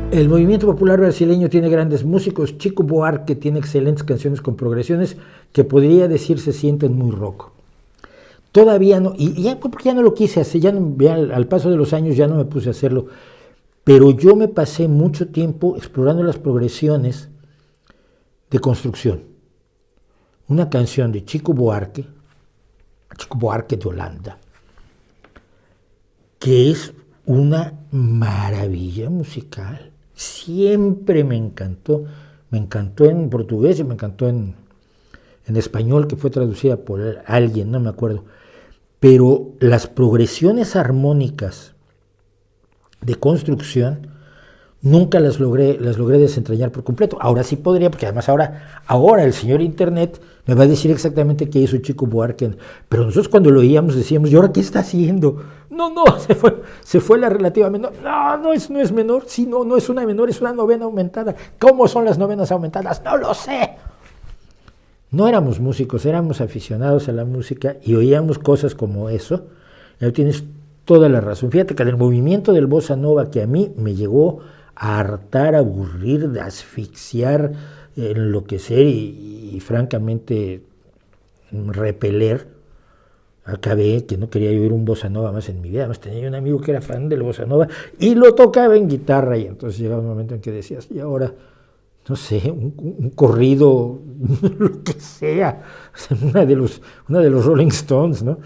El movimiento popular brasileño tiene grandes músicos. Chico Buarque tiene excelentes canciones con progresiones que podría decir se sienten muy rock. Todavía no, y ya, porque ya no lo quise hacer, ya al paso de los años ya no me puse a hacerlo, pero yo me pasé mucho tiempo explorando las progresiones de Construcción. Una canción de Chico Buarque de Holanda, que es una maravilla musical. Siempre me encantó en portugués y me encantó en español, que fue traducida por alguien, no me acuerdo. Pero las progresiones armónicas de Construcción nunca las logré desentrañar por completo. Ahora sí podría, porque además ahora el señor Internet me va a decir exactamente qué hizo Chico Buarque. Pero nosotros cuando lo oíamos decíamos, ¿y ahora qué está haciendo? No, se fue la relativa menor. No es menor. Sí, no es una menor, es una novena aumentada. ¿Cómo son las novenas aumentadas? No lo sé. No éramos músicos, éramos aficionados a la música y oíamos cosas como eso. Ya tienes toda la razón. Fíjate que el movimiento del bossa nova, que a mí me llegó a hartar, a aburrir, de asfixiar, enloquecer y francamente repeler, acabé que no quería oír un bossa nova más en mi vida. Además tenía un amigo que era fan del bossa nova y lo tocaba en guitarra, y entonces llegaba un momento en que decías, y ahora, no sé, un corrido, lo que sea, una de los Rolling Stones, ¿no?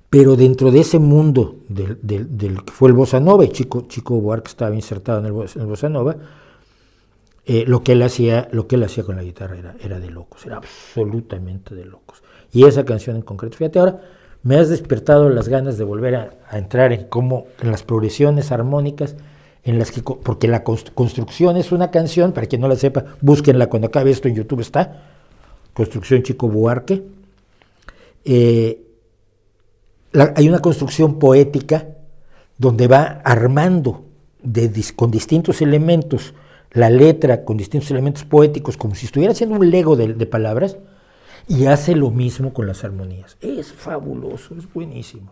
Pero dentro de ese mundo del que fue el bossa nova, y Chico Buarque estaba insertado en el bossa nova, lo que él hacía con la guitarra era de locos, era absolutamente de locos. Y esa canción en concreto, fíjate, ahora me has despertado las ganas de volver a entrar en las progresiones armónicas, en las que, porque la Construcción es una canción, para quien no la sepa, búsquenla cuando acabe esto, en YouTube está, Construcción Chico Buarque. Hay una construcción poética donde va armando con distintos elementos la letra, con distintos elementos poéticos, como si estuviera haciendo un Lego de palabras, y hace lo mismo con las armonías. Es fabuloso, es buenísimo.